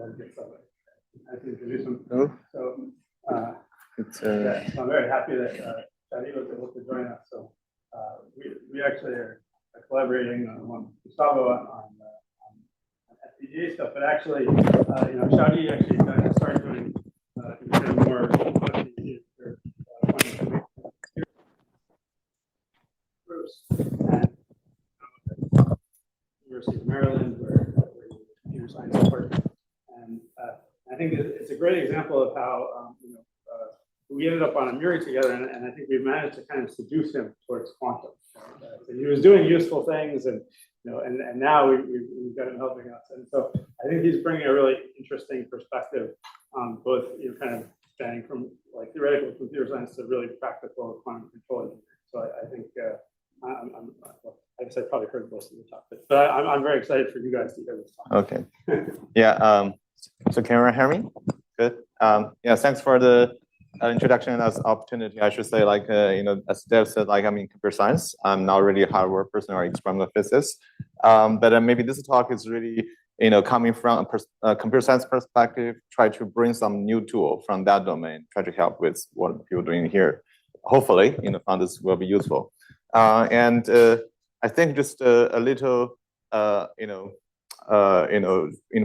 and get started. I can introduce him. Oh. So, yeah, so I'm very happy that Xiaodi was able to join us. So we actually are collaborating on Gustavo on FPGA stuff, but actually, Xiaodi actually started doing kind of more groups at University of Maryland, where computer science support. And I think it's a great example of how we ended up on a Muri together, and I think we've managed to kind of seduce him towards quantum. So he was doing useful things, and and now we've got him helping us. And so I think he's bringing a really interesting perspective on both kind of spanning from like theoretical computer science to really practical quantum control. So I think I guess I probably heard most of the talk, but I'm very excited for you guys to hear this talk. Okay. Yeah. So can you hear me? Good. Yeah. Thanks for the introduction and as opportunity. I should say, like as Dev said, like I'm in computer science. I'm not really a hardware person or experimental physicist. But maybe this talk is really coming from a computer science perspective. Try to bring some new tool from that domain. Try to help with what people are doing here. Hopefully, found this will be useful. And I think just a little, in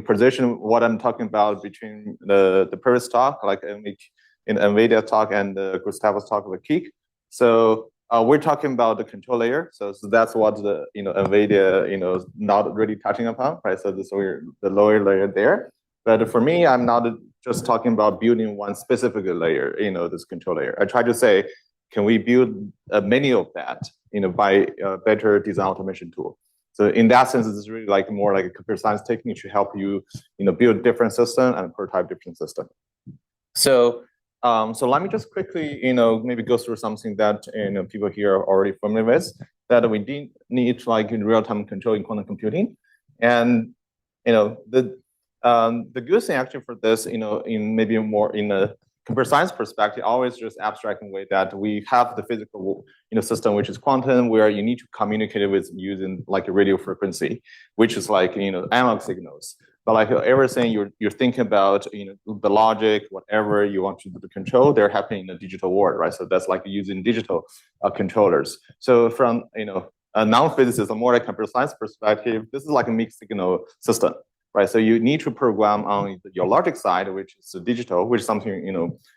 position what I'm talking about between the previous talk, like in NVIDIA talk and Gustavo's talk with Kik. So we're talking about the control layer. So that's what the NVIDIA is not really touching upon, right? So this we're the lower layer there. But for me, I'm not just talking about building one specific layer, this control layer. I try to say, can we build many of that, by a better design automation tool? So in that sense, it's really like more like a computer science technique to help you, build different system and prototype different system. So, so let me just quickly, maybe go through something that people here are already familiar with, that we need like in real-time control in quantum computing, and the good thing actually for this, in maybe more in a computer science perspective, always just abstracting way that we have the physical system, which is quantum, where you need to communicate with using like a radio frequency, which is like analog signals. But like everything you're thinking about, the logic, whatever you want to do the control, they're happening in a digital world, right? So that's like using digital controllers. So from a non-physicist or more like computer science perspective, this is like a mixed signal system. Right, so you need to program on your logic side, which is digital, which is something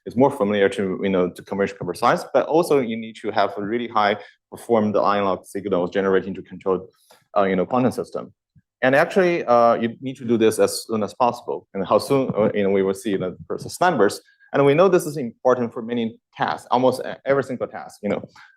is more familiar to to commercial computer science. But also you need to have a really high performed analog signals generating to control, quantum system. And actually, you need to do this as soon as possible. And how soon, we will see the process numbers. And we know this is important for many tasks, almost every single task.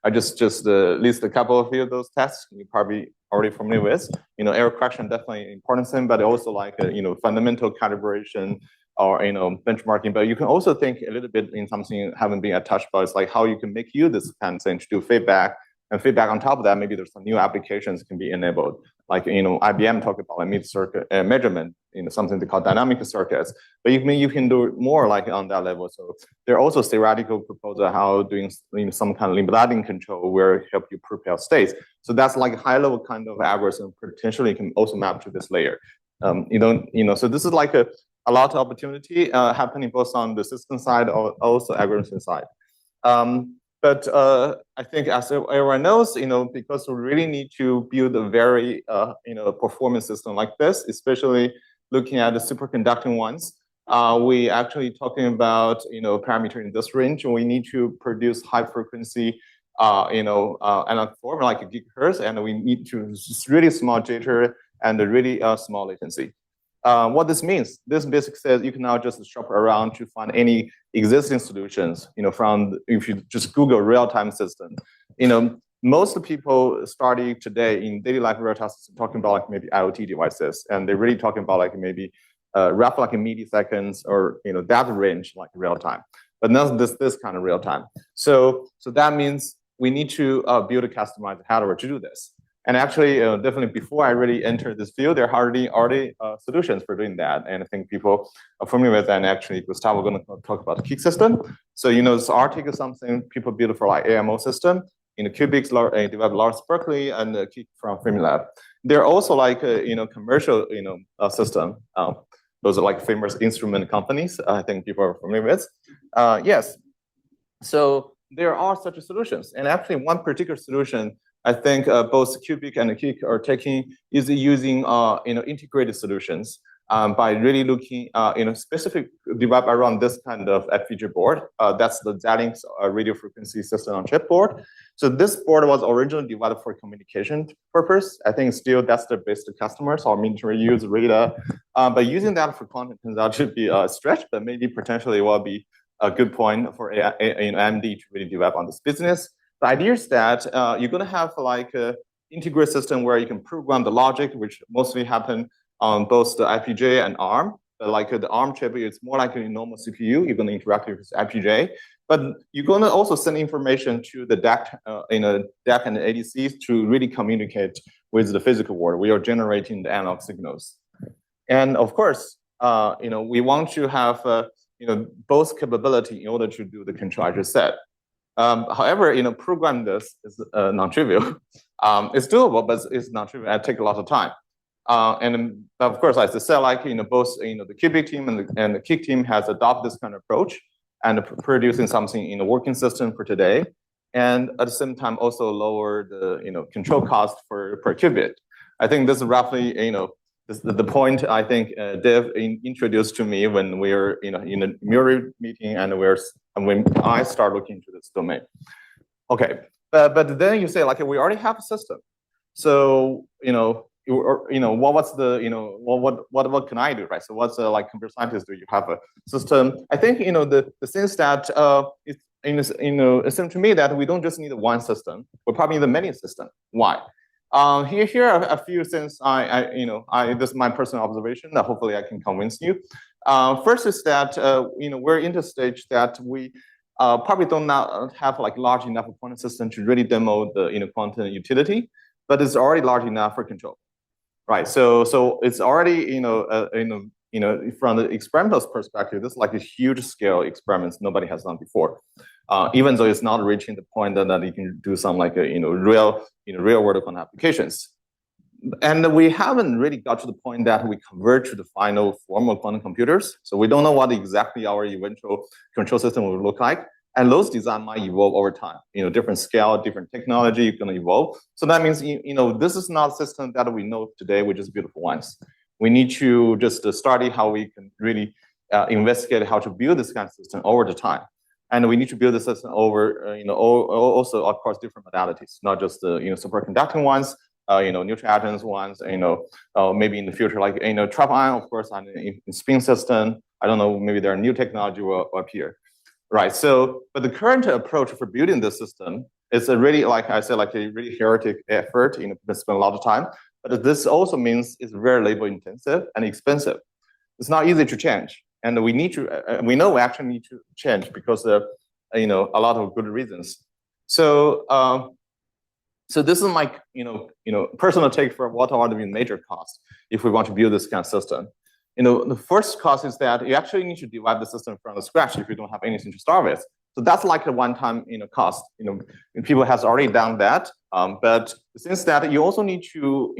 I just list a couple of those tasks you probably already familiar with. Error correction definitely an important thing, but also like fundamental calibration or benchmarking. But you can also think a little bit in something haven't been touched about. It's like how you can make use this kind of thing to do feedback. And feedback on top of that, maybe there's some new applications can be enabled. Like IBM talked about like mid-circuit measurement, something they call dynamic circuits. But you can do more like on that level. So there are also theoretical proposals how doing some kind of limiting control will help you prepare states. So that's like a high-level kind of algorithm potentially can also map to this layer. So this is like a lot of opportunity happening both on the system side or also algorithm side. But I think as everyone knows, because we really need to build a very, performance system like this, especially looking at the superconducting ones, we actually talking about, parameter in this range. We need to produce high frequency, analog form like a gigahertz, and we need to really small jitter and a really small latency. What this means, this basically says you can now just shop around to find any existing solutions, from if you just Google real-time system. Most people starting today in daily life real-time system talking about like maybe IoT devices, and they're really talking about like maybe roughly like in milliseconds or that range like real-time, but not this kind of real-time. So that means we need to build a customized hardware to do this. And actually, definitely before I really entered this field, there are already solutions for doing that. And I think people are familiar with that. And actually, Gustavo going to talk about the Kik system. So, this Arctic is something people build for like AMO system. Cubics developed Lawrence Berkeley and Kik from Fermilab. They're also like commercial system. Those are like famous instrument companies. I think people are familiar with. Yes. So there are such solutions, and actually one particular solution I think both Cubic and Kik are taking is using integrated solutions by really looking specific develop around this kind of FPGA board. That's the Xilinx radio frequency system on chip board. So this board was originally developed for communication purpose. I think still that's the best customers or military use radar. But using that for quantum turns out to be a stretch, but maybe potentially will be a good point for AMD to really develop on this business. The idea is that you're going to have like an integrated system where you can program the logic, which mostly happen on both the FPGA and ARM. But like the ARM chip is more like a normal CPU. You're going to interact with FPGA, but you're going to also send information to the DAC, DAC and the ADCs to really communicate with the physical world. We are generating the analog signals, and of course, we want to have both capability in order to do the control I just said. However, program this is non-trivial. It's doable, but it's non-trivial. It takes a lot of time. And of course, as I said, like both the Cubic team and the Kik team has adopted this kind of approach and producing something in a working system for today, and at the same time also lower the control cost per qubit. I think this is roughly the point I think Dev introduced to me when we were in a Muri meeting and when I start looking into this domain. Okay, but then you say like we already have a system, so what's the what can I do, right? So what's like computer scientists do? You have a system. I think the sense that it seems to me that we don't just need one system. We probably need many systems. Why? Here are a few things this is my personal observation that hopefully I can convince you. First is that we're in the stage that we probably don't now have like large enough quantum system to really demo the quantum utility, but it's already large enough for control, right? So it's already from the experimental perspective, this is like a huge scale experiments nobody has done before. Even though it's not reaching the point that you can do some like real world quantum applications, and we haven't really got to the point that we convert to the final form of quantum computers. So we don't know what exactly our eventual control system will look like, and those design might evolve over time. Different scale, different technology going to evolve. So that means this is not a system that we know today, which is beautiful ones. We need to just study how we can really investigate how to build this kind of system over the time. And we need to build the system over, also across different modalities, not just the, superconducting ones, neutral atoms ones, maybe in the future, like, trap ion, of course, on in spin system. I don't know, maybe there are new technology will appear, right? So, but the current approach for building this system is a really, like I said, like a really heroic effort, spend a lot of time. But this also means it's very labor intensive and expensive. It's not easy to change. And we need to, we know we actually need to change because of, a lot of good reasons. So, so this is my, personal take for what are the major costs if we want to build this kind of system. The first cost is that you actually need to develop the system from scratch if you don't have anything to start with. So that's like a one-time, cost. People has already done that, but since that you also need to,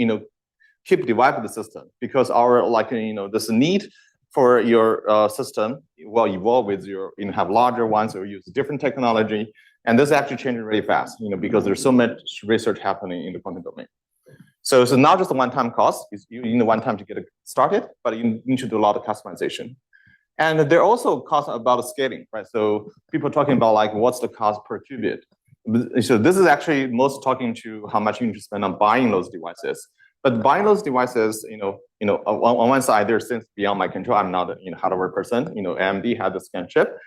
keep developing the system because our this need for your system will evolve with your, have larger ones or use different technology. And this actually changes really fast, because there's so much research happening in the quantum domain. So it's not just a one-time cost. You need one time to get it started, but you need to do a lot of customization. And there are also costs about scaling, right? So people are talking about like, what's the cost per qubit? So this is actually most talking to how much you need to spend on buying those devices. But buying those devices, on one side, there's things beyond my control. I'm not a hardware person. AMD had the scan chip.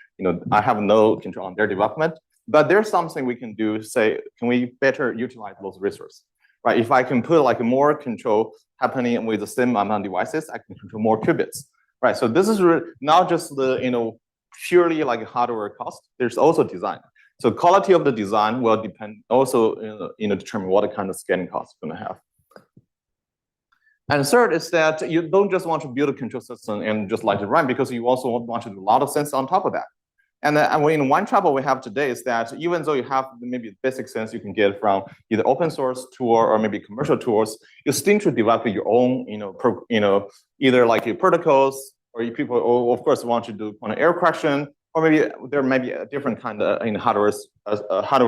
I have no control on their development. But there's something we can do. Say, can we better utilize those resources, right? If I can put like more control happening with the same amount of devices, I can control more qubits, right? So this is not just the purely like hardware cost. There's also design. So quality of the design will depend also determine what kind of scaling cost you're going to have. And third is that you don't just want to build a control system and just let it run because you also want to do a lot of sense on top of that. And one trouble we have today is that even though you have maybe basic sense you can get from either open source tool or maybe commercial tools, you still need to develop your own, either like your protocols, or if people, of course, want to do quantum error correction, or maybe there may be a different kind of hardware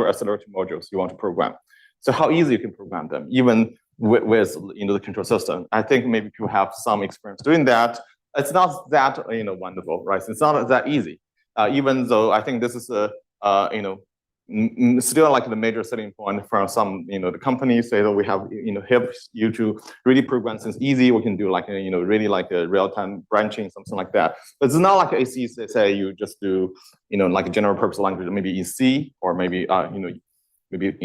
accelerator modules you want to program. So how easy you can program them, even with the control system. I think maybe people have some experience doing that. It's not that wonderful, right? It's not that easy. Even though I think this is still like the major selling point from some the companies say that we have helps you to really program things easy. We can do like really like a real-time branching, something like that. But it's not like AC say you just do like a general purpose language, maybe in C, or maybe maybe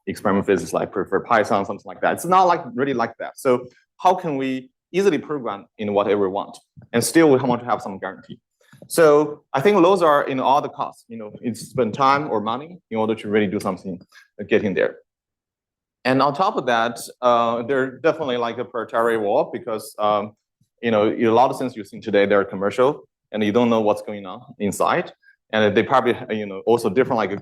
experiment physics like prefer Python, something like that. It's not like really like that. So how can we easily program whatever we want, and still we want to have some guarantee? So I think those are all the costs. It's spend time or money in order to really do something, getting there. And on top of that, they're definitely like a proprietary wall, because a lot of things you've seen today, they're commercial, and you don't know what's going on inside, and they probably also different like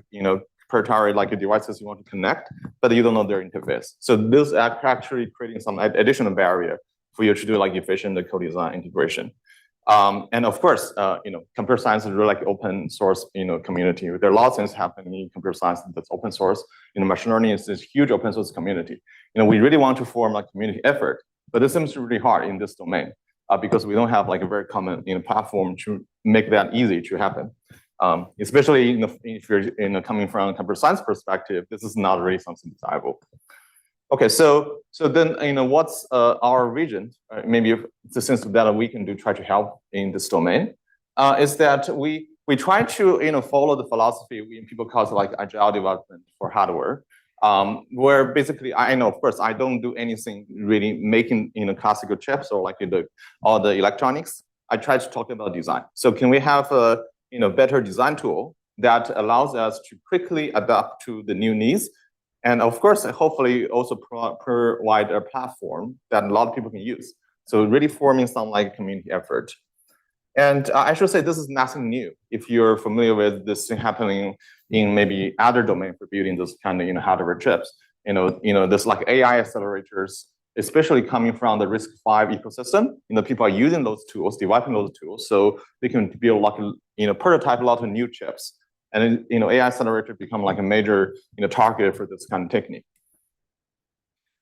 proprietary like devices you want to connect, but you don't know their interface. So this actually creating some additional barrier for you to do like efficient co-design integration. And of course, computer science is really like open source, community. There are a lot of things happening in computer science that's open source. Machine learning is this huge open source community. We really want to form a community effort, but it seems really hard in this domain because we don't have like a very common platform to make that easy to happen. Especially if you're coming from a computer science perspective, this is not really something desirable. Okay, so then what's our vision? Maybe the sense that we can try to help in this domain is that we try to follow the philosophy people call it like agile development for hardware, where basically I know, of course, I don't do anything really making classical chips or like all the electronics. I try to talk about design. So can we have a better design tool that allows us to quickly adapt to the new needs? And of course, hopefully also provide a platform that a lot of people can use. So really forming some like community effort. And I should say this is nothing new. If you're familiar with this thing happening in maybe other domain for building this kind of hardware chips, this like AI accelerators, especially coming from the RISC-V ecosystem, people are using those tools, developing those tools, so they can build like prototype a lot of new chips. And AI accelerator become like a major target for this kind of technique.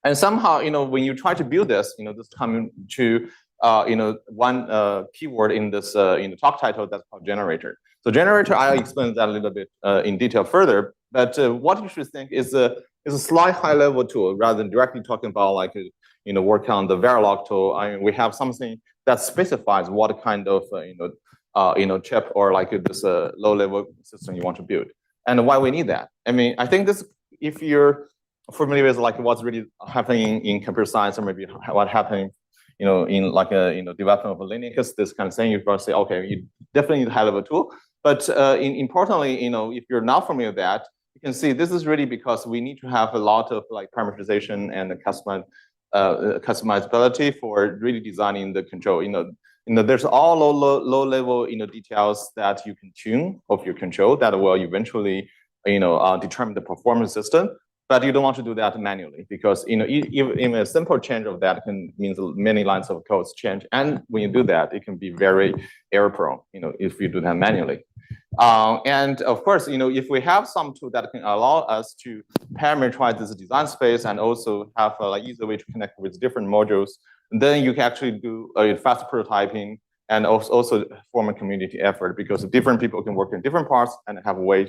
And somehow when you try to build this, this coming to one keyword in this talk title that's called generator. So generator, I'll explain that a little bit in detail further. But what you should think is a slight high level tool rather than directly talking about like work on the Verilog tool. We have something that specifies what kind of chip or like this low level system you want to build, and why we need that. I think this, if you're familiar with like what's really happening in computer science, or maybe what happening, in like a development of Linux, this kind of thing, you're going to say, okay, you definitely need a high level tool. But importantly, if you're not familiar with that, you can see this is really because we need to have a lot of like parameterization and customizability for really designing the control. There's all low level details that you can tune of your control that will eventually determine the performance system. But you don't want to do that manually, because even a simple change of that can mean many lines of code change. And when you do that, it can be very error prone. If you do that manually. And of course, if we have some tool that can allow us to parameterize this design space and also have a easy way to connect with different modules, then you can actually do a fast prototyping and also form a community effort, because different people can work in different parts and have a way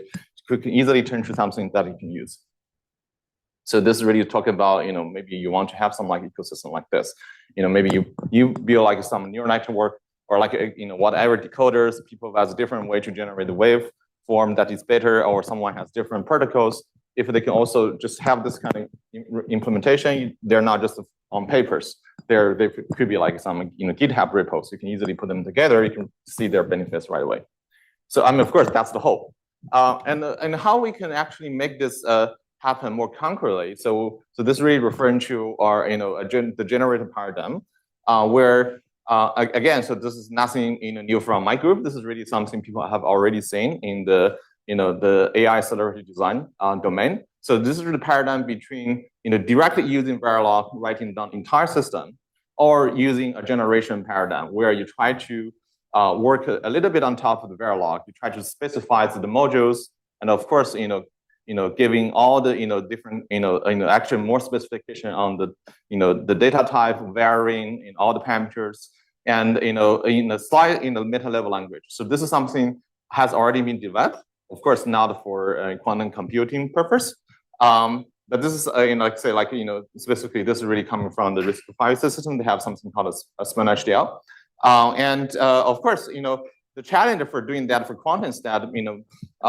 to easily turn to something that you can use. So this is really talking about, maybe you want to have some like ecosystem like this. Maybe you build like some neural network or like, whatever decoders, people have a different way to generate the wave form that is better, or someone has different protocols. If they can also just have this kind of implementation, they're not just on papers. They could be like some GitHub repos. You can easily put them together. You can see their benefits right away. So of course, that's the hope. And how we can actually make this happen more concretely. So this is really referring to our the generator paradigm, where again, so this is nothing new from my group. This is really something people have already seen in the the AI accelerated design domain. So this is the paradigm between directly using Verilog, writing down the entire system, or using a generation paradigm where you try to work a little bit on top of the Verilog. You try to specify the modules, and of course, giving all the different actually more specification on the data type, varying in all the parameters, and in a slight meta level language. So this is something has already been developed. Of course, not for quantum computing purpose. But this is, specifically, this is really coming from the RISC-V system. They have something called a SPAN HDL. Of course, the challenge for doing that for quantum is that,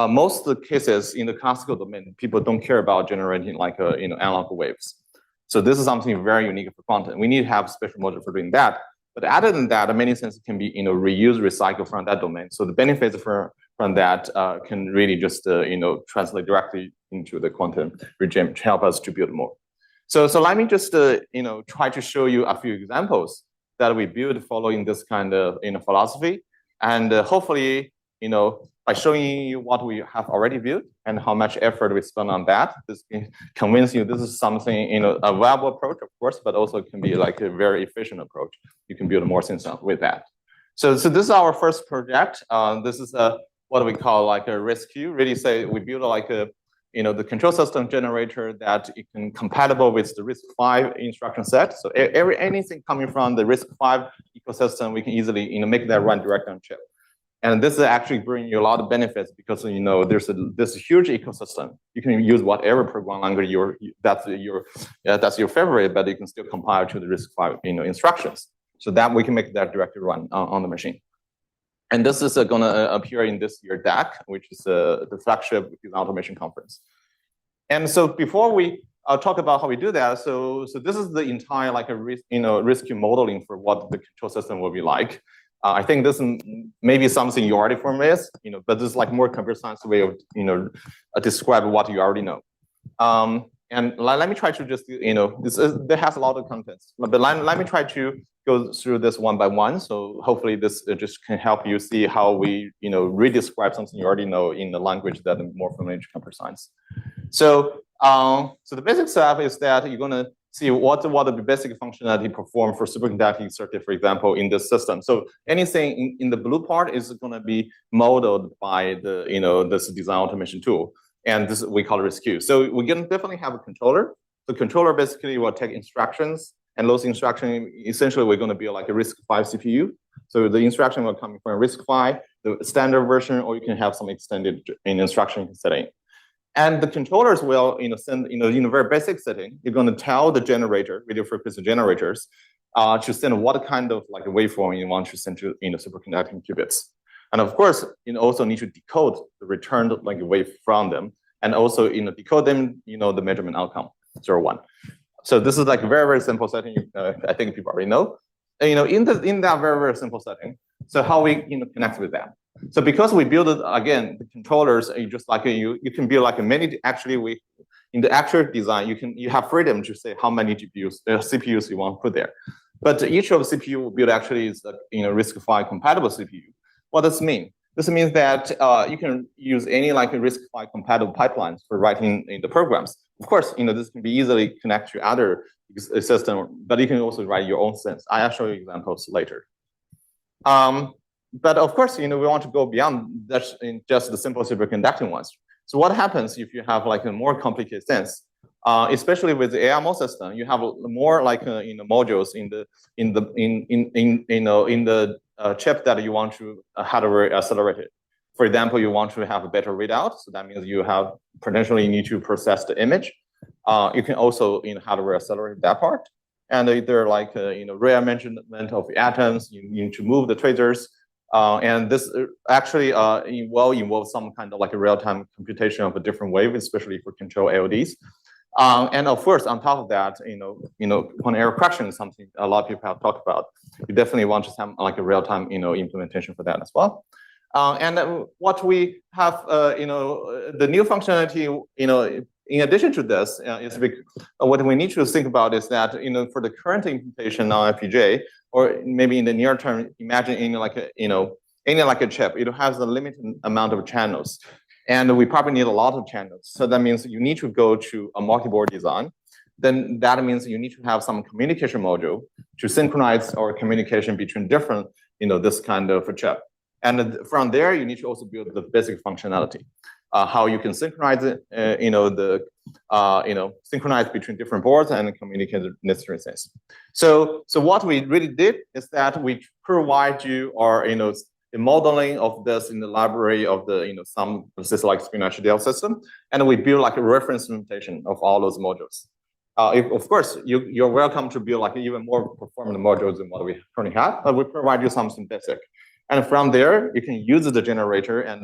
most of the cases in the classical domain, people don't care about generating like, analog waves. So this is something very unique for quantum. We need to have special module for doing that. But other than that, many things can be, reused, recycled from that domain. So the benefits from that can really just, translate directly into the quantum regime to help us to build more. So let me just, try to show you a few examples that we build following this kind of, philosophy. And hopefully, by showing you what we have already built and how much effort we spend on that, this can convince you this is something, a viable approach, of course, but also can be like a very efficient approach. You can build more things with that. So this is our first project. This is what we call like a RISC-Q. Really say we build like a, the control system generator that it can compatible with the RISC-V instruction set. So anything coming from the RISC-V ecosystem, we can easily, make that run directly on chip. And this is actually bringing you a lot of benefits because there's this huge ecosystem. You can use whatever program language that's your favorite, but you can still compile to the RISC-V instructions. So that we can make that directly run on the machine. And this is going to appear in this year DAC, which is the flagship automation conference. And so before we talk about how we do that, so this is the entire like a RISC-Q modeling for what the control system will be like. I think this may be something you already familiar with, but this is like more computer science way of describe what you already know. And let me try to just there has a lot of contents, but let me try to go through this one by one. So hopefully this just can help you see how we redescribe something you already know in the language that is more familiar to computer science. So the basic stuff is that you're going to see what the basic functionality perform for superconducting circuit, for example, in this system. So anything in the blue part is going to be modeled by the this design automation tool, and this we call it RISC-Q. So we can definitely have a controller. The controller basically will take instructions, and those instructions essentially we're going to be like a RISC-V CPU. So the instruction will come from RISC-V, the standard version, or you can have some extended instruction setting. And the controllers will, send, in a very basic setting, you're going to tell the generator, radio frequency generators, to send what kind of like a waveform you want to send to superconducting qubits. And of course, you also need to decode the returned like wave from them, and also decode them, the measurement outcome 0, 1. So this is like a very, very simple setting. I think people already know. In that very, very simple setting. So how we connect with that? So because we build it again, the controllers, just like you can build like a many. Actually, in the actual design, you have freedom to say how many GPUs, CPUs you want to put there. But each of the CPU we build actually is RISC-V compatible CPU. What does this mean? This means that you can use any like RISC-V compatible pipelines for writing the programs. Of course, this can be easily connected to other systems, but you can also write your own sense. I'll show you examples later. But of course, we want to go beyond just the simple superconducting ones. So what happens if you have like a more complicated sense, especially with the AI model system? You have more like modules in the chip that you want to hardware accelerate it. For example, you want to have a better readout, so that means you have potentially need to process the image. You can also hardware accelerate that part. And there are like rearrangement of atoms. You need to move the tracers. And this actually will involve some kind of like a real-time computation of a different wave, especially for control ALDs. And of course, on top of that, quantum error correction is something a lot of people have talked about. You definitely want to have like a real-time, implementation for that as well. And what we have, the new functionality, in addition to this, is what we need to think about is that, for the current implementation on FPGA, or maybe in the near term, imagine any like a chip, it has a limited amount of channels, and we probably need a lot of channels. So that means you need to go to a multi-board design. Then that means you need to have some communication module to synchronize our communication between different this kind of a chip. And from there, you need to also build the basic functionality, how you can synchronize it, synchronize between different boards and communicate the necessary things. So what we really did is that we provide you, a modeling of this in the library of the, some system like Spinach DL system, and we build like a reference implementation of all those modules. Of course, you're welcome to build like even more performant modules than what we currently have, but we provide you something basic. And from there, you can use the generator and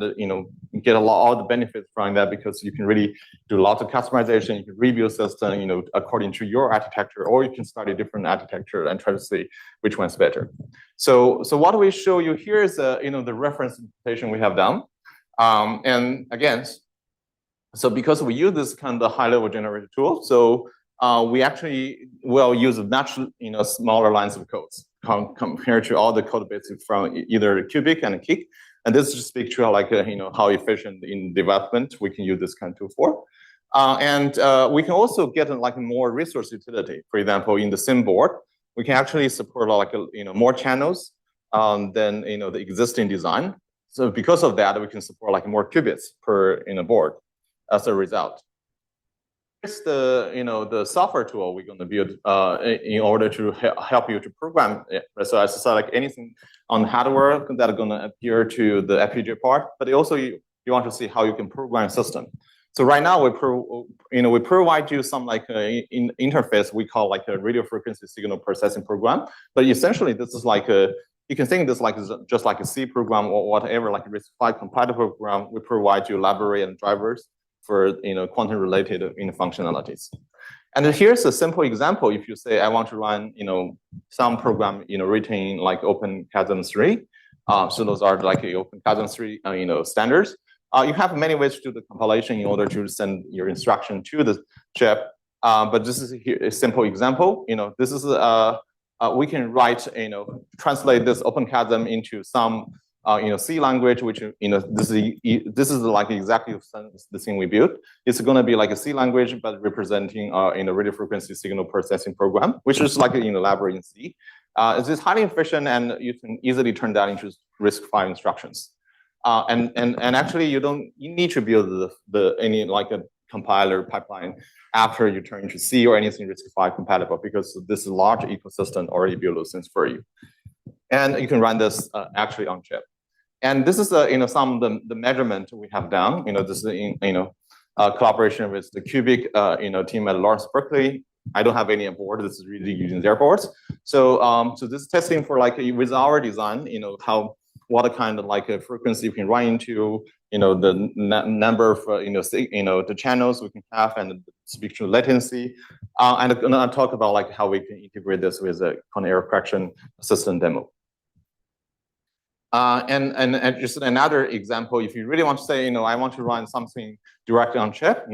get all the benefits from that, because you can really do lots of customization. You can rebuild system, according to your architecture, or you can study different architecture and try to see which one's better. So what we show you here is the reference implementation we have done. And again, so because we use this kind of high-level generator tool, so we actually will use much smaller lines of codes compared to all the code bases from either Cubic and Kik. And this just speaks to like how efficient in development we can use this kind of tool for. And we can also get like more resource utility. For example, in the same board, we can actually support like more channels than the existing design. So because of that, we can support like more qubits per board as a result. Here's the software tool we're going to build in order to help you to program it. So as I said, like anything on hardware that are going to appear to the FPGA part, but also you want to see how you can program a system. So right now we provide you some like interface we call like a radio frequency signal processing program. But essentially this is like you can think this like just like a C program or whatever, like a RISC-V compatible program. We provide you library and drivers for quantum related functionalities. And here's a simple example. If you say I want to run some program written like OpenQASM3, so those are like the OpenQASM3 standards. You have many ways to do the compilation in order to send your instruction to the chip. But this is a simple example. This is we can write translate this OpenQASM into some C language, which this is like exactly the thing we built. It's going to be like a C language, but representing radio frequency signal processing program, which is like library in C. It's highly efficient, and you can easily turn that into RISC-V instructions. And actually, you need to build any like a compiler pipeline after you turn into C or anything RISC-V compatible, because this large ecosystem already built those things for you. And you can run this actually on chip. And this is some of the measurement we have done. This is in collaboration with the Cubic team at Lawrence Berkeley. I don't have any board. This is really using their boards. So this is testing for like with our design. What kind of like a frequency you can run into. The number of the channels we can have and the speech to latency. And I'm gonna talk about like how we can integrate this with a quantum error correction system demo. And just another example, if you really want to say, I want to run something directly on chip,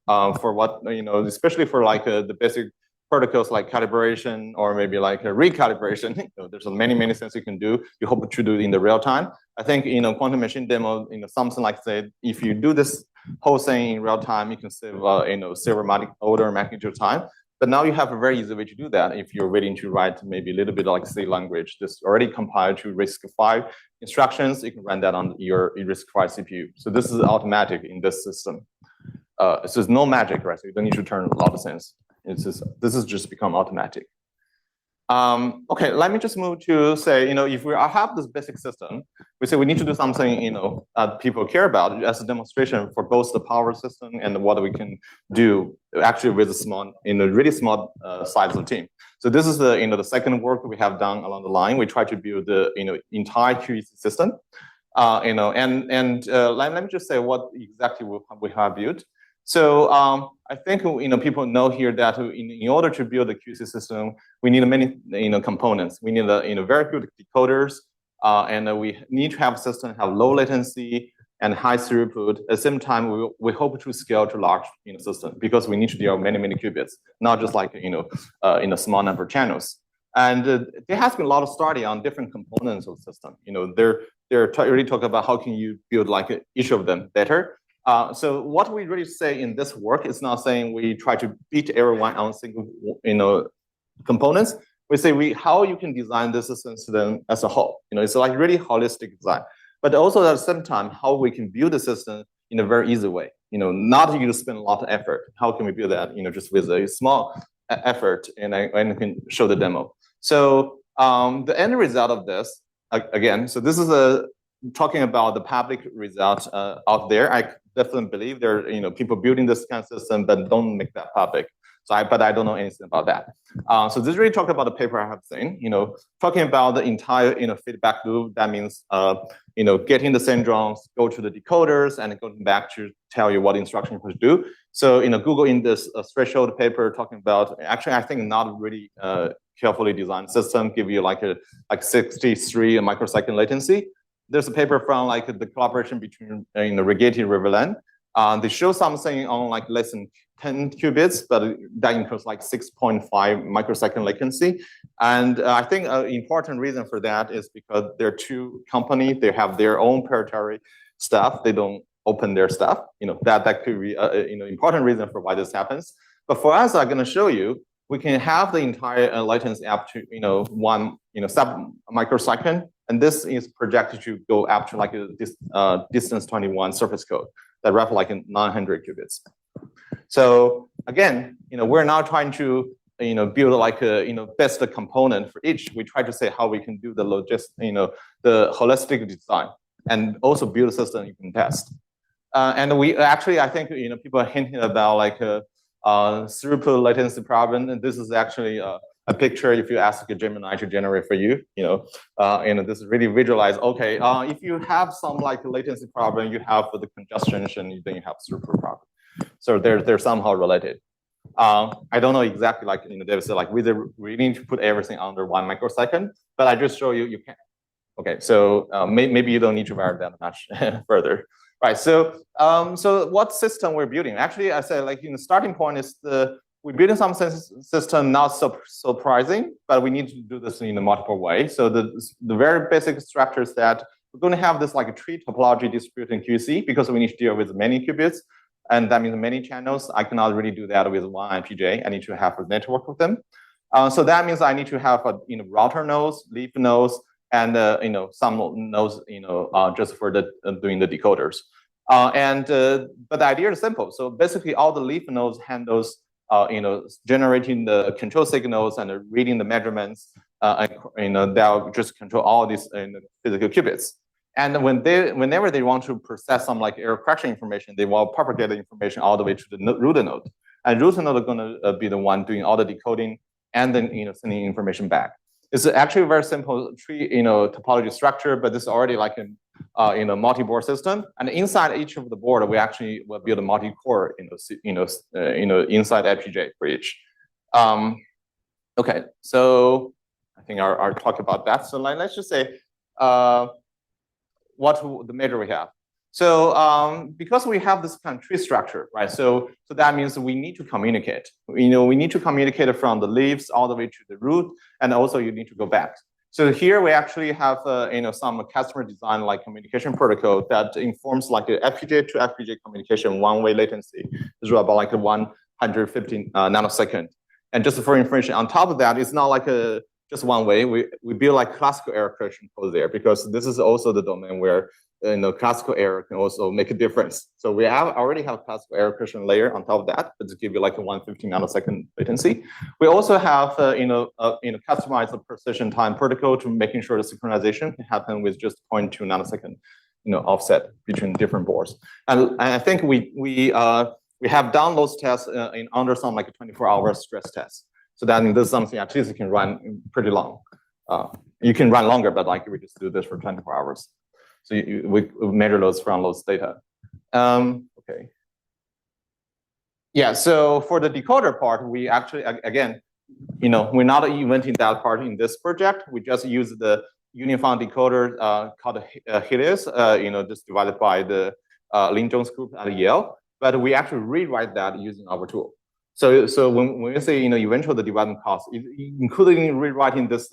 for what, especially for like the basic protocols like calibration or maybe like a recalibration, there's many things you can do. You hope to do it in the real time. I think, quantum machine demo, something like say, if you do this whole thing in real time, you can save, several order magnitude time. But now you have a very easy way to do that. If you're waiting to write maybe a little bit like C language, this already compiled to RISC-V instructions, you can run that on your RISC-V CPU. So this is automatic in this system. So there's no magic, right? So you don't need to turn a lot of things. This has just become automatic. Okay, let me just move to say, if we have this basic system, we say we need to do something, people care about as a demonstration for both the power system and what we can do actually with a small, really small size of team. So this is the second work we have done along the line. We try to build the entire QEC system, and let me just say what exactly we have built. So I think people know here that in order to build a QC system, we need many components. We need very good decoders, and we need to have a system have low latency and high throughput. At the same time, we hope to scale to large system, because we need to deal with many qubits, not just like in a small number of channels. And there has been a lot of study on different components of the system. They're really talking about how can you build like each of them better. So what we really say in this work is not saying we try to beat everyone on single components, we say how you can design this system as a whole. It's like really holistic design, but also at the same time, how we can build the system in a very easy way. Not you spend a lot of effort. How can we build that? Just with a small effort, and I can show the demo. So the end result of this, again, so this is talking about the public results out there. I definitely believe there are people building this kind of system, but don't make that public. But I don't know anything about that. So this really talk about the paper I have seen. Talking about the entire feedback loop. That means getting the syndromes, go to the decoders, and going back to tell you what instruction to do. So Google in this threshold paper talking about, actually I think not really carefully designed system, give you like 63 microsecond latency. There's a paper from the collaboration between Rigetti and Riverland. They show something on less than 10 qubits, but that includes 6.5 microsecond latency. And I think an important reason for that is because they're two companies, they have their own proprietary stuff. They don't open their stuff. That could be important reason for why this happens. But for us, I'm going to show you, we can have the entire latency up to 1 sub microsecond, and this is projected to go up to this distance 21 surface code that roughly 900 qubits. So again, we're now trying to build best component for each. We try to say how we can do the the holistic design, and also build a system you can test. And we actually, I think people are hinting about throughput latency problem, and this is actually a picture. If you ask a Gemini to generate for you, this is really visualize. Okay, if you have some latency problem, you have the congestion, and then you have throughput problem. So they're somehow related. I don't know exactly David said we need to put everything under 1 microsecond, but I just show you can. Okay, so maybe you don't need to vary that much further. Right, so what system we're building? Actually, I said the starting point is we're building some system, not so surprising, but we need to do this in a multiple way. So the very basic structure is that we're going to have this a tree topology distributed in QC, because we need to deal with many qubits, and that means many channels. I cannot really do that with one IPJ. I need to have a network of them. So that means I need to have router nodes, leaf nodes, and some nodes just for doing the decoders. But the idea is simple. So basically, all the leaf nodes handles generating the control signals and reading the measurements. They'll just control all these physical qubits. And whenever they want to process some error correction information, they will propagate the information all the way to the root node. And root node is going to be the one doing all the decoding and then sending information back. It's actually a very simple tree topology structure, but this is already a multi-board system. And inside each of the board, we actually will build a multi-core inside FPGA for each. Okay, so I think I'll talk about that. So let's just say what the measure we have. So because we have this kind of tree structure, right? So that means we need to communicate. We need to communicate from the leaves all the way to the root, and also you need to go back. So here we actually have some customer design communication protocol that informs the FPGA to FPGA communication one-way latency is about 150 nanosecond. And just for information, on top of that, it's not just one way. We build classical error correction code there, because this is also the domain where classical error can also make a difference. So we already have classical error correction layer on top of that, but to give you a 150 nanosecond latency. We also have customized the precision time protocol to making sure the synchronization can happen with just 0.2 nanosecond offset between different boards. And I think we have done those tests in under some 24-hour stress tests. So that means this is something at least you can run pretty long. You can run longer, but we just do this for 24 hours. So we measure those from those data. Okay. Yeah, so for the decoder part, we actually, again, we're not inventing that part in this project. We just use the unified decoder called Helios, just divided by the Lin Zhong's group at Yale. But we actually rewrite that using our tool. So when we say eventually the development cost, including rewriting this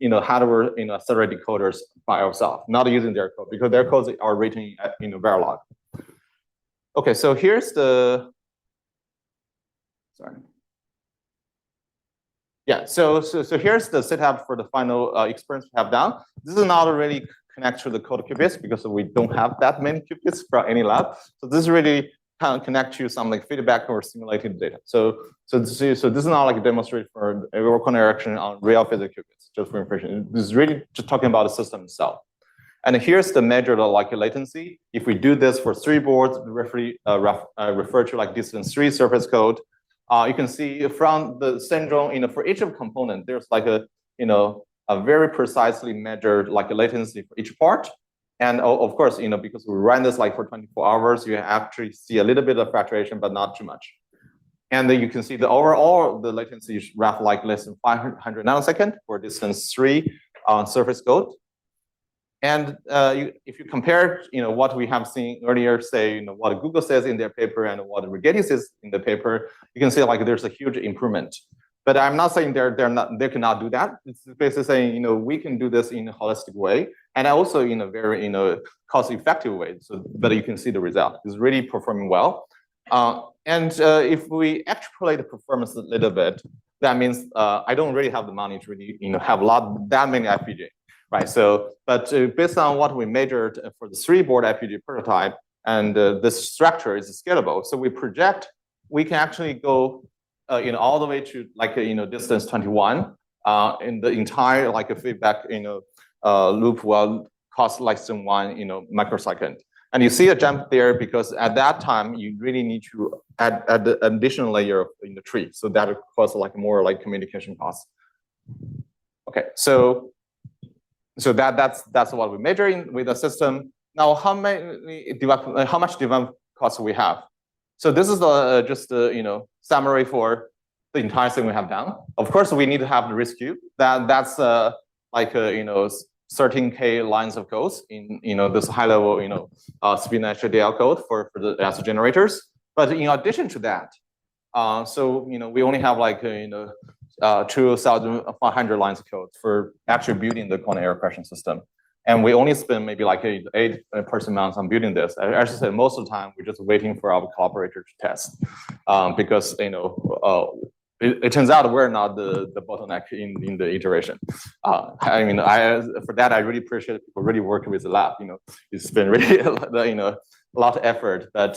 hardware accelerated decoders by ourselves, not using their code, because their codes are written in Verilog. Okay, so here's the Yeah, so here's the setup for the final experience we have done. This is not really connect to the code qubits because we don't have that many qubits from any lab. So this is really kind of connect to some like feedback or simulated data. So this is not like a demonstration for a work on direction on real physical qubits, just for information. This is really just talking about the system itself. And here's the measure of like latency. If we do this for 3 boards, refer to like distance 3 surface code, you can see from the syndrome, for each of component, there's like a very precisely measured like a latency for each part. And of course, because we run this like for 24 hours, you actually see a little bit of fluctuation, but not too much. And then you can see the overall, the latency is roughly like less than 500 nanosecond for distance 3 on surface code. And if you compare, what we have seen earlier, say, what Google says in their paper and what Rigetti says in the paper, you can see like there's a huge improvement. But I'm not saying they cannot do that. It's basically saying, we can do this in a holistic way, and also in a very, cost-effective way. So that you can see the result. It's really performing well. And if we extrapolate the performance a little bit, that means I don't really have the money to really, have that many FPGA. Right. So, but based on what we measured for the 3-board FPGA prototype, and this structure is scalable, so we project we can actually go, all the way to like distance 21. In the entire like a feedback, loop will cost less than 1 microsecond. And you see a jump there because at that time you really need to add the additional layer in the tree, so that costs like more like communication costs. Okay, so that's what we measure in with the system. Now, how much development costs we have? So this is just summary for the entire thing we have done. Of course, we need to have the RISC-Q. That's like 13K lines of codes in this high level spin HDL code for the ASIC generators. But in addition to that, we only have like 2,500 lines of code for actually building the quantum error correction system. And we only spend maybe like 8 person months on building this. As I said, most of the time, we're just waiting for our collaborator to test because, it turns out we're not the bottleneck in the iteration. For that, I really appreciate people really working with the lab. It's been really, a lot of effort, but,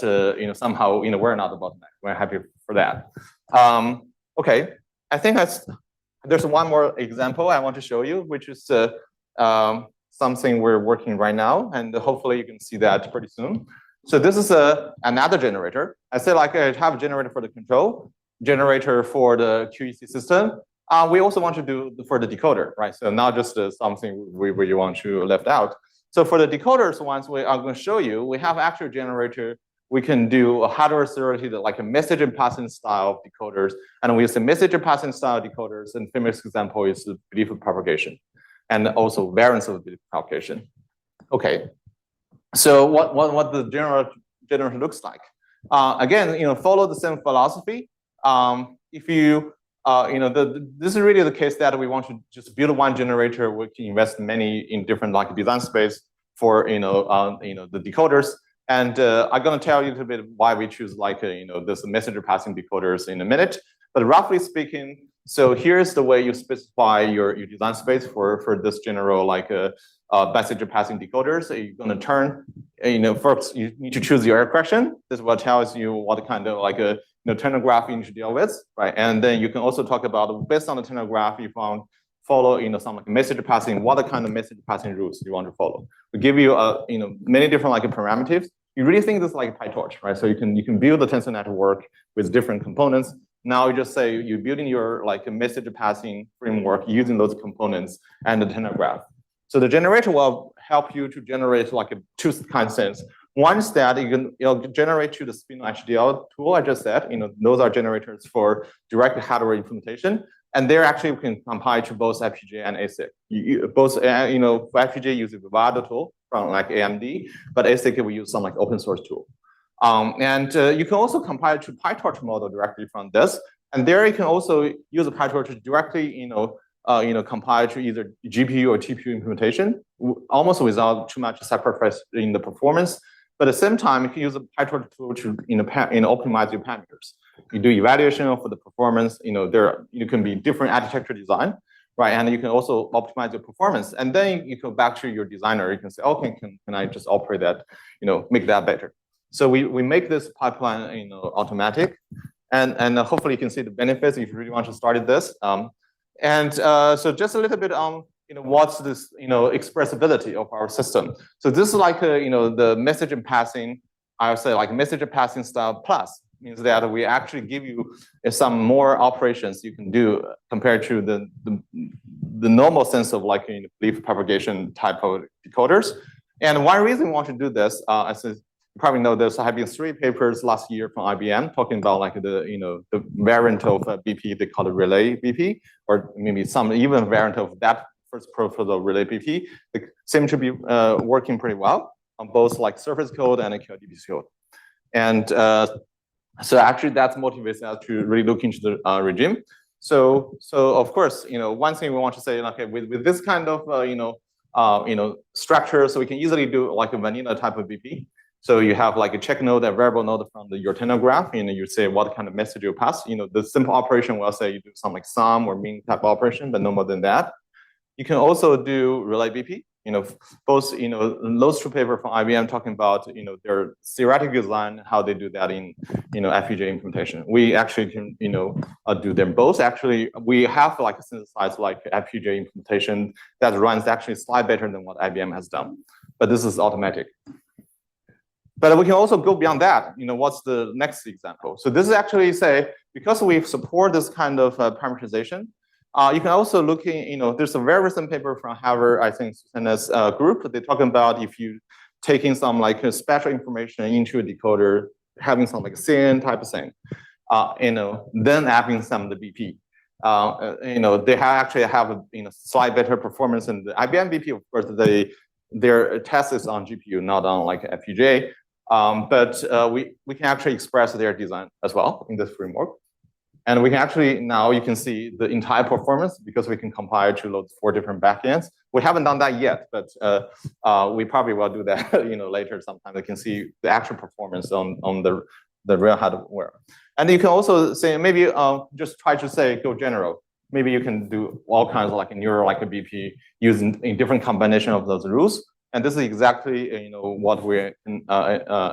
somehow, we're not the bottleneck. We're happy for that. Okay. I think there's one more example I want to show you, which is something we're working right now, and hopefully you can see that pretty soon. So this is another generator. I say like I have a generator for the control, generator for the QEC system. We also want to do for the decoder, right? So not just something where you want to left out. So for the decoders, ones we are going to show you, we have actual generator. We can do a hardware accelerated like a message and passing style decoders, and we use the message and passing style decoders. And famous example is the belief propagation, and also variance of belief propagation. Okay, so what the generator looks like? Again, follow the same philosophy. If you this is really the case that we want to just build one generator. We can invest many in different like design space for the decoders. And I'm going to tell you a little bit why we choose like this messenger passing decoders in a minute. But roughly speaking, so here's the way you specify your design space for this general like messenger passing decoders. So you're going to turn, first you need to choose your error correction. This is what tells you what kind of like a turner graph you need to deal with, right? And then you can also talk about based on the turner graph, you found follow some like message passing, what kind of message passing rules you want to follow. We give you many different like parameters. You really think this is like PyTorch, right? So you can build the tensor network with different components. Now you just say you're building your like a message passing framework using those components and the turner graph. So the generator will help you to generate like two kinds of things. One is that it'll generate to the spin HDL tool I just said. Those are generators for direct hardware implementation. And they're actually can compile to both FPGA and ASIC. For FPGA use the Vivado tool from like AMD, but ASIC we use some like open source tool. You can also compile to PyTorch model directly from this. And there you can also use a PyTorch to directly compile to either GPU or TPU implementation, almost without too much sacrifice in the performance. But at the same time, you can use a PyTorch tool to optimize your parameters. You do evaluation for the performance. You can be different architecture design, right? And you can also optimize your performance. And then you go back to your designer. You can say, okay, can I just operate that? Make that better. So we make this pipeline, automatic, and hopefully you can see the benefits if you really want to start this. So just a little bit on what's this expressibility of our system. So this is like the message and passing. I would say like message and passing style plus means that we actually give you some more operations you can do compared to the normal sense of like leaf propagation type of decoders. And one reason we want to do this, as you probably know, there have been 3 papers last year from IBM talking about like the variant of BP they call it relay BP, or maybe some even variant of that first proposal relay BP. They seem to be working pretty well on both like surface code and QLDB code. And so actually that motivates us to really look into the regime. So of course, one thing we want to say, okay, with this kind of structure, so we can easily do like a vanilla type of BP. So you have like a check node, a variable node from your tenor graph. You say what kind of message you pass. The simple operation will say you do some like sum or mean type operation, but no more than that. You can also do relay BP. Both those 2 papers from IBM talking about their theoretical design, how they do that in FPGA implementation. We actually can do them both. Actually, we have like a synthesized like FPGA implementation that runs actually slightly better than what IBM has done, but this is automatic. But we can also go beyond that. What's the next example? So this is actually say, because we support this kind of parameterization, you can also look in, there's a very recent paper from Harvard, I think, Susanna's group. They're talking about if you taking some like special information into a decoder, having some like SYN type of thing, then having some of the BP. They actually have a slight better performance than the IBM BP. Of course, their test is on GPU, not on like FPGA. But we can actually express their design as well in this framework. And we can actually, now you can see the entire performance because we can compile to those 4 different backends. We haven't done that yet, but we probably will do that later sometime. You can see the actual performance on the real hardware. And you can also say, maybe just try to say, go general. Maybe you can do all kinds of like neural like a BP using a different combination of those rules. And this is exactly what we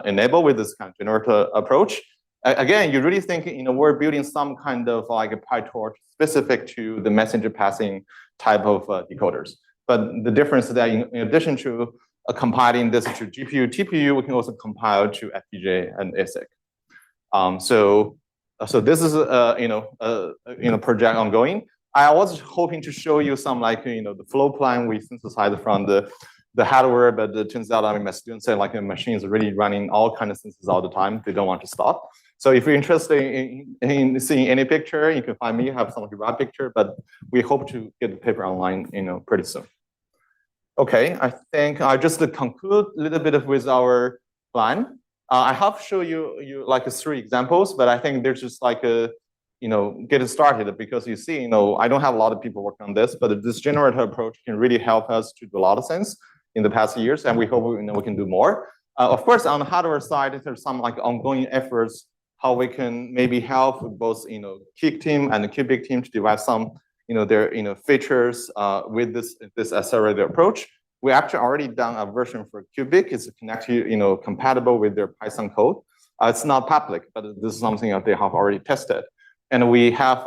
enable with this kind of generative approach. Again, you really think we're building some kind of like a PyTorch specific to the messenger passing type of decoders. But the difference is that in addition to compiling this to GPU, TPU, we can also compile to FPGA and ASIC. So this is a project ongoing. I was hoping to show you some like the flow plan we synthesized from the hardware, but it turns out, my students say like a machine is really running all kinds of synthesis all the time. They don't want to stop. So if you're interested in seeing any picture, you can find me, have some raw picture, but we hope to get the paper online, pretty soon. Okay, I think I just conclude a little bit with our plan. I have shown you like 3 examples, but I think there's just like a, get it started because you see, I don't have a lot of people working on this, but this generative approach can really help us to do a lot of things in the past years, and we hope we can do more. Of course, on the hardware side, there's some like ongoing efforts how we can maybe help both Kik team and the Cubic team to devise some their features with this accelerated approach. We actually already done a version for Cubic. It's connected, compatible with their Python code. It's not public, but this is something that they have already tested. And we have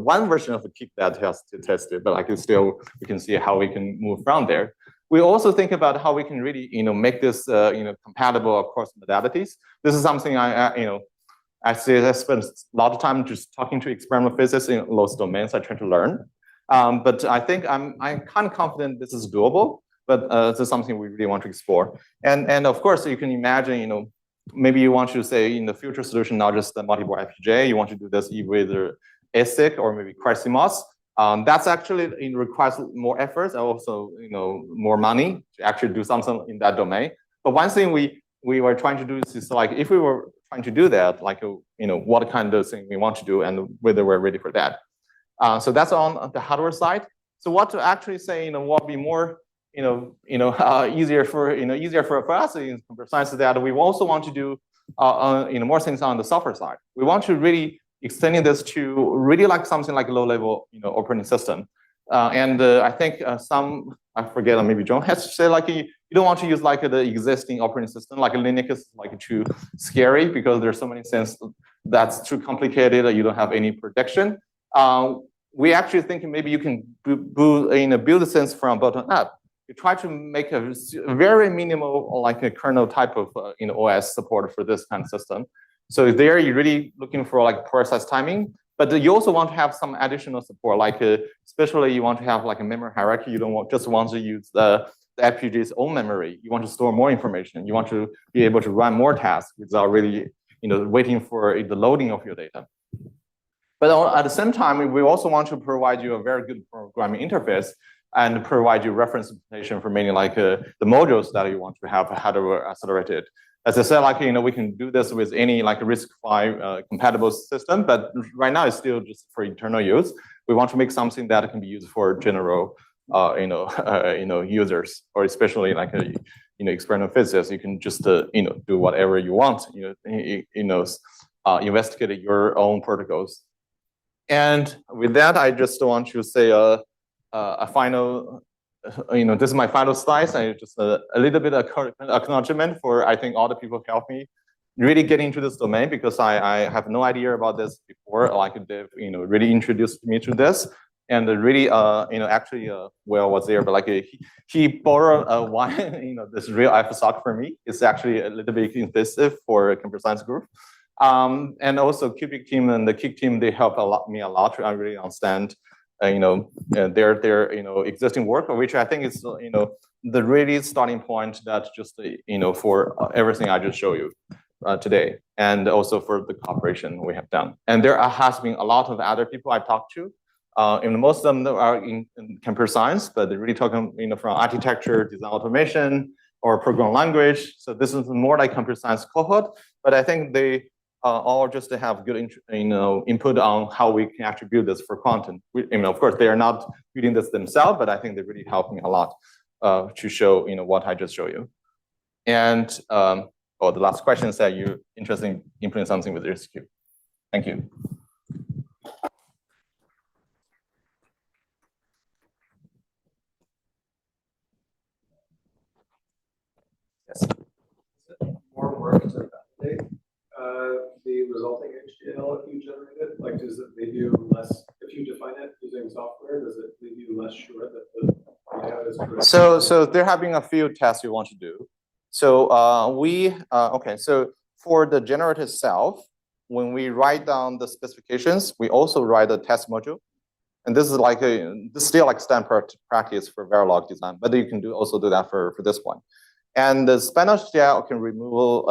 one version of the Kik that has to test it, but like still, we can see how we can move from there. We also think about how we can really, make this, compatible across modalities. This is something I spent a lot of time just talking to experimental physicists in those domains I try to learn. But I think I'm kind of confident this is doable, but this is something we really want to explore. And of course, you can imagine, maybe you want to say in the future solution, not just the multi-board FPGA, you want to do this either ASIC or maybe CMOS. That's actually requires more efforts and also more money to actually do something in that domain. But one thing we were trying to do is like if we were trying to do that, like what kind of thing we want to do and whether we're ready for that. So that's on the hardware side. So what to actually say, what be more easier for us in computer science that we also want to do more things on the software side. We want to really extending this to really like something like a low-level operating system. I think I forget, maybe John has to say like you don't want to use like the existing operating system like Linux is like too scary because there's so many things that's too complicated that you don't have any prediction. We actually think maybe you can build things from bottom up. You try to make a very minimal like a kernel type of OS support for this kind of system. So there you're really looking for like process timing, but you also want to have some additional support, like especially you want to have like a memory hierarchy. You don't just want to use the FPGA's own memory. You want to store more information. You want to be able to run more tasks without really waiting for the loading of your data. But at the same time, we also want to provide you a very good programming interface and provide you reference implementation for many like the modules that you want to have hardware accelerated. As I said, like we can do this with any like RISC-V compatible system, but right now it's still just for internal use. We want to make something that can be used for general users, or especially like experimental physicists. You can just do whatever you want. Investigate your own protocols. And with that, I just want to say a final, this is my final slide. I just a little bit of acknowledgement for I think all the people who helped me really get into this domain because I have no idea about this before. Like Dave, really introduced me to this, and really, actually, Will was there, but like he borrowed one, this real FSOC for me. It's actually a little bit invasive for a computer science group. And also Cubic team and the Kick team, they helped me a lot to really understand their existing work, which I think is the really starting point that just for everything I just showed you today, and also for the cooperation we have done. And there has been a lot of other people I talked to. And most of them are in computer science, but they're really talking from architecture, design automation, or program language. So this is more like computer science cohort, but I think they all just to have good input on how we can actually build this for quantum. Of course, they are not building this themselves, but I think they really helped me a lot to show what I just showed you. And the last question is that you're interested in implementing something with RISC-Q. Thank you. Yes. More work to validate the resulting HTML if you generate it? Like, does it leave you less, if you define it using software, does it leave you less sure that the layout is correct? So there have been a few tests you want to do. So so for the generator itself, when we write down the specifications, we also write a test module. And this is like this is still like standard practice for Verilog design, but you can also do that for this one. And the Spanish HDL can remove,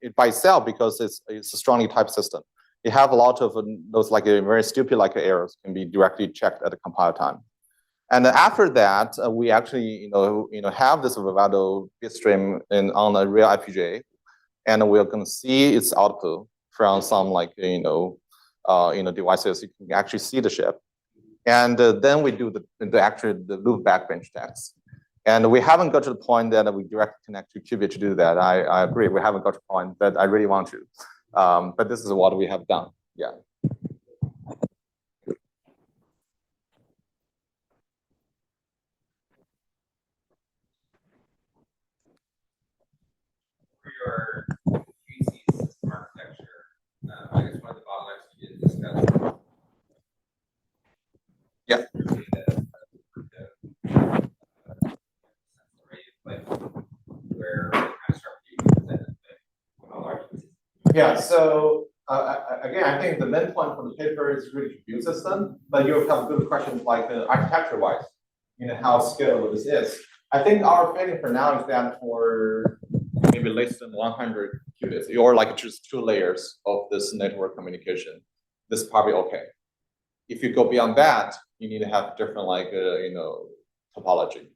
it by itself because it's a strongly typed system. You have a lot of those like very stupid like errors can be directly checked at the compile time. And after that, we actually have this Vivado bitstream on a real FPGA, and we're going to see its output from some like devices. You can actually see the chip, and then we do the loop backbench test. And we haven't got to the point that we directly connect to Qubit to do that. I agree. We haven't got to the point that I really want to. But this is what we have done. Yeah. For your QC system architecture, I guess one of the bottlenecks you did discuss. Yeah. Yeah, so again, I think the main point from the paper is really to build system, but you have good questions like architecture-wise, how scalable this is. I think our feeling for now is that for maybe less than 100 qubits, or like just 2 layers of this network communication, this is probably okay. If you go beyond that, you need to have different like topology.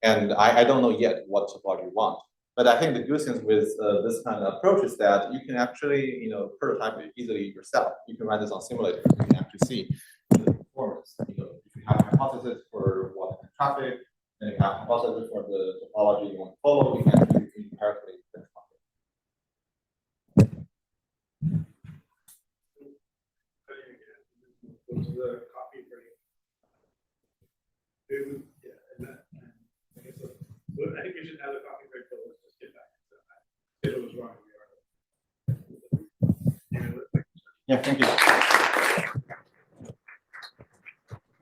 And I don't know yet what topology you want. But I think the good thing with this kind of approach is that you can actually, prototype it easily yourself. You can run this on simulator. You can actually see the performance. If you have a hypothesis for what traffic, any hypothesis for the topology you want to follow, you can empirically benchmark it. Go to the coffee break. Yeah, and that, and I guess, I think we should have a coffee break, but let's just get back to that. If it was wrong, we are. Yeah, thank you.